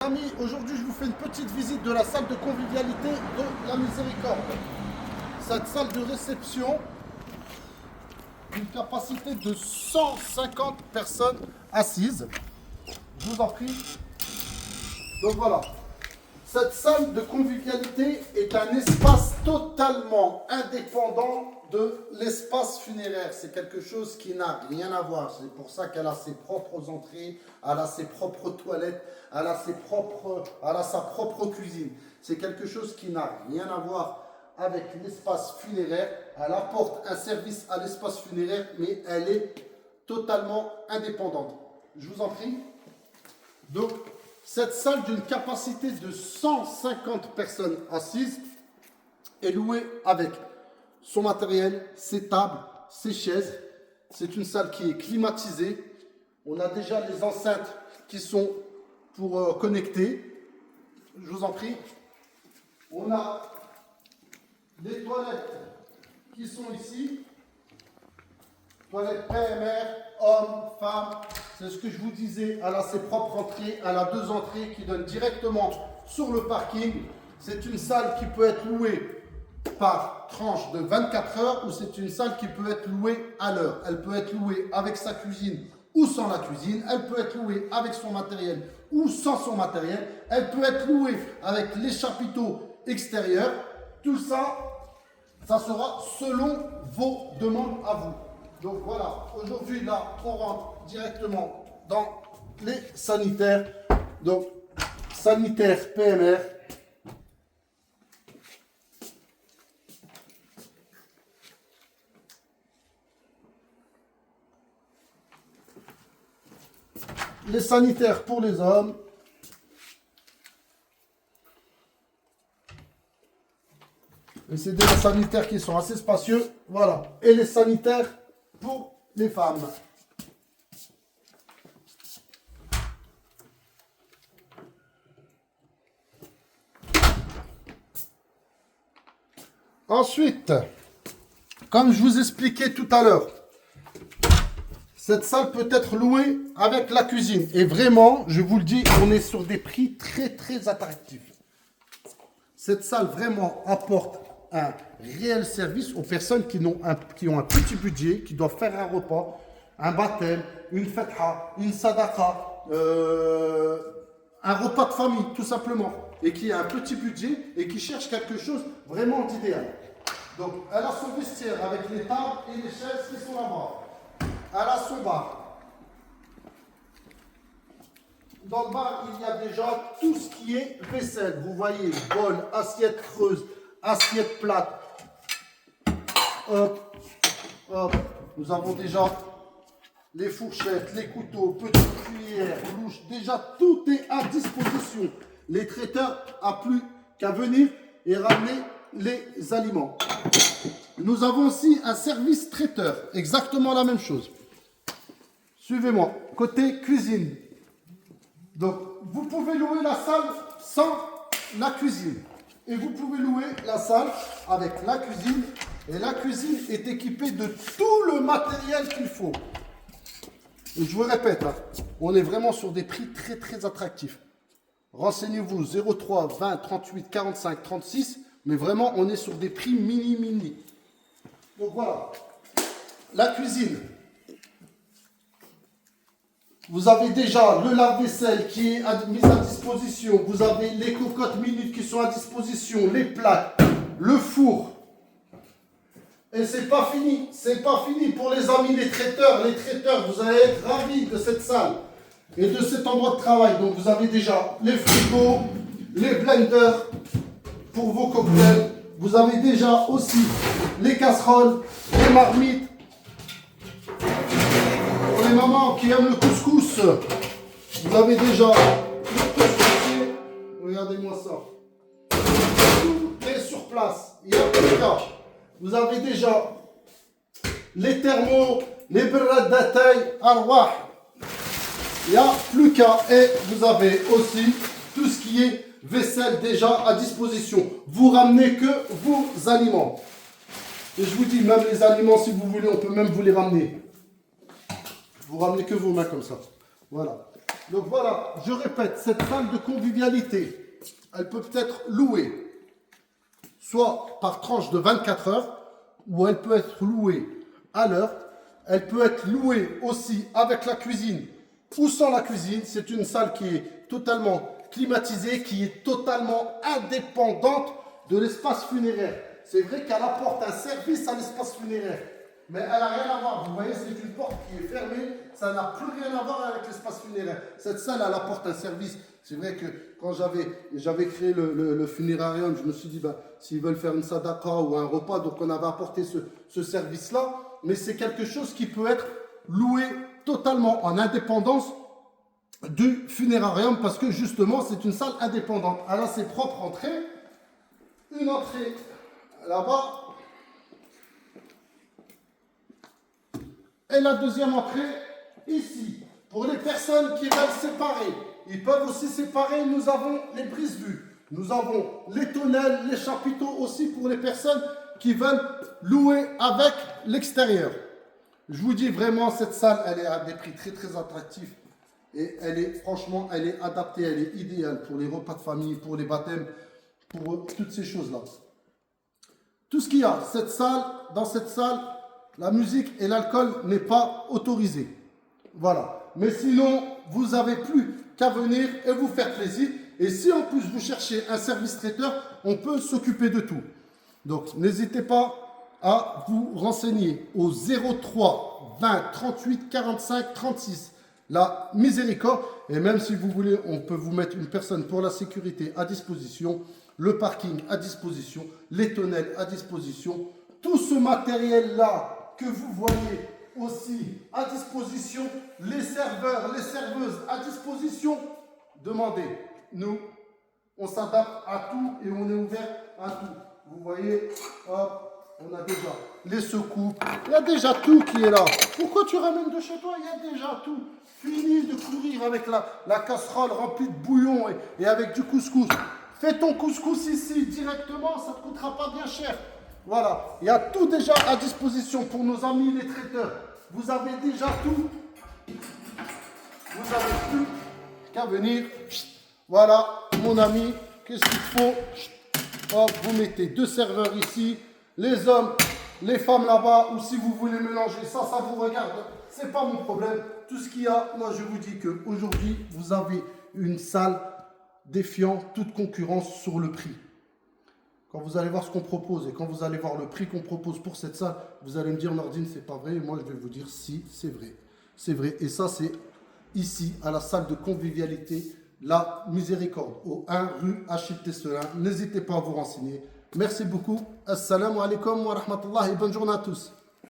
amis, aujourd'hui je vous fais une petite visite de la salle de convivialité de la Miséricorde. Cette salle de réception, une capacité de 150 personnes assises. Je vous en prie. Donc voilà. Cette salle de convivialité est un espace totalement indépendant de l'espace funéraire. C'est quelque chose qui n'a rien à voir. C'est pour ça qu'elle a ses propres entrées, elle a ses propres toilettes, elle a sa propre cuisine. C'est quelque chose qui n'a rien à voir avec l'espace funéraire. Elle apporte un service à l'espace funéraire, mais elle est totalement indépendante. Je vous en prie. Donc, cette salle d'une capacité de 150 personnes assises est louée avec son matériel, ses tables, ses chaises. C'est une salle qui est climatisée. On a déjà les enceintes qui sont pour connecter. Je vous en prie. On a les toilettes qui sont ici. Toilettes PMR, hommes, femmes. C'est ce que je vous disais. Elle a ses propres entrées. Elle a deux entrées qui donnent directement sur le parking. C'est une salle qui peut être louée par tranche de 24 heures ou c'est une salle qui peut être louée à l'heure. Elle peut être louée avec sa cuisine ou sans la cuisine. Elle peut être louée avec son matériel ou sans son matériel. Elle peut être louée avec les chapiteaux extérieurs. Tout ça, ça sera selon vos demandes à vous. Donc voilà, aujourd'hui là, on rentre directement dans les sanitaires. Donc, sanitaire PMR. Les sanitaires pour les hommes. Et c'est des sanitaires qui sont assez spacieux. Voilà. Et les sanitaires pour les femmes. Ensuite, comme je vous expliquais tout à l'heure, cette salle peut être louée avec la cuisine. Et vraiment, je vous le dis, on est sur des prix très très attractifs. Cette salle vraiment apporte un réel service aux personnes qui ont un petit budget, qui doivent faire un repas, un baptême, une fetha, une sadaqa, un repas de famille tout simplement, et qui a un petit budget et qui cherche quelque chose vraiment d'idéal. Donc elle a son vestiaire avec les tables et les chaises qui sont là-bas. Elle a son bar. Dans le bar, il y a déjà tout ce qui est vaisselle. Vous voyez, bol, assiette creuse, assiette plate. Hop, hop. Nous avons déjà les fourchettes, les couteaux, petites cuillères, louches. Déjà, tout est à disposition. Les traiteurs n'ont plus qu'à venir et ramener les aliments. Nous avons aussi un service traiteur. Exactement la même chose. Suivez-moi. Côté cuisine. Donc, vous pouvez louer la salle sans la cuisine. Et vous pouvez louer la salle avec la cuisine. Et la cuisine est équipée de tout le matériel qu'il faut. Et je vous répète, hein, on est vraiment sur des prix très très attractifs. Renseignez-vous 03 20 38 45 36. Mais vraiment, on est sur des prix mini. Donc voilà. La cuisine. Vous avez déjà le lave-vaisselle qui est mis à disposition. Vous avez les cocottes minutes qui sont à disposition, les plaques, le four. Et c'est pas fini. C'est pas fini pour les amis les traiteurs. Les traiteurs, vous allez être ravis de cette salle et de cet endroit de travail. Donc vous avez déjà les frigos, les blenders pour vos cocktails. Vous avez déjà aussi les casseroles, les marmites. Pour les mamans qui aiment le couscous, vous avez déjà le couscous. Regardez-moi ça. Tout est sur place. Il y a plus qu'à. Vous avez déjà les thermos, les berrades d'ataï, arwah. Il n'y a plus qu'à. Et vous avez aussi tout ce qui est vaisselle déjà à disposition. Vous ramenez que vos aliments. Et je vous dis, même les aliments, si vous voulez, on peut même vous les ramener. Vous ramenez que vos mains comme ça. Voilà. Donc voilà, je répète, cette salle de convivialité, elle peut être louée, soit par tranche de 24 heures, ou elle peut être louée à l'heure. Elle peut être louée aussi avec la cuisine ou sans la cuisine. C'est une salle qui est totalement climatisée, qui est totalement indépendante de l'espace funéraire. C'est vrai qu'elle apporte un service à l'espace funéraire, mais elle n'a rien à voir. Vous voyez, c'est une porte qui est fermée, ça n'a plus rien à voir avec l'espace funéraire. Cette salle, elle apporte un service. C'est vrai que quand j'avais créé le funérarium, je me suis dit, s'ils veulent faire une sadaqa ou un repas, donc on avait apporté ce service-là, mais c'est quelque chose qui peut être loué totalement en indépendance du funérarium, parce que justement, c'est une salle indépendante. Elle a ses propres entrées, une entrée là-bas, et la deuxième entrée ici. Pour les personnes qui veulent séparer, ils peuvent aussi séparer. Nous avons les brise-vues, nous avons les tonnelles, les chapiteaux aussi pour les personnes qui veulent louer avec l'extérieur. Je vous dis vraiment, cette salle, elle est à des prix très très attractifs et elle est franchement, elle est adaptée, elle est idéale pour les repas de famille, pour les baptêmes, pour toutes ces choses-là. Tout ce qu'il y a, dans cette salle, la musique et l'alcool n'est pas autorisé. Voilà. Mais sinon, vous n'avez plus qu'à venir et vous faire plaisir. Et si en plus vous cherchez un service traiteur, on peut s'occuper de tout. Donc, n'hésitez pas à vous renseigner au 03 20 38 45 36. La Miséricorde. Et même si vous voulez, on peut vous mettre une personne pour la sécurité à disposition, le parking à disposition, les tonnelles à disposition. Tout ce matériel-là que vous voyez aussi à disposition, les serveurs, les serveuses à disposition, demandez. Nous, on s'adapte à tout et on est ouvert à tout. Vous voyez, hop, on a déjà les secoupes, il y a déjà tout qui est là. Pourquoi tu ramènes de chez toi? Il y a déjà tout. Fini de courir avec la casserole remplie de bouillon et avec du couscous. Fais ton couscous ici directement, ça ne te coûtera pas bien cher. Voilà, il y a tout déjà à disposition pour nos amis les traiteurs. Vous avez déjà tout. Vous avez plus qu'à venir. Voilà, mon ami, qu'est-ce qu'il faut? Hop, vous mettez 2 serveurs ici, les hommes, les femmes là-bas, ou si vous voulez mélanger, ça vous regarde. C'est pas mon problème. Tout ce qu'il y a, moi je vous dis qu'aujourd'hui, vous avez une salle défiant toute concurrence sur le prix. Quand vous allez voir ce qu'on propose et quand vous allez voir le prix qu'on propose pour cette salle, vous allez me dire, Nordine, c'est pas vrai. Et moi, je vais vous dire, si, c'est vrai. C'est vrai. Et ça, c'est ici, à la salle de convivialité, la Miséricorde, au 1 rue Achille Tesselin. N'hésitez pas à vous renseigner. Merci beaucoup. Assalamu alaikum wa rahmatullah et bonne journée à tous.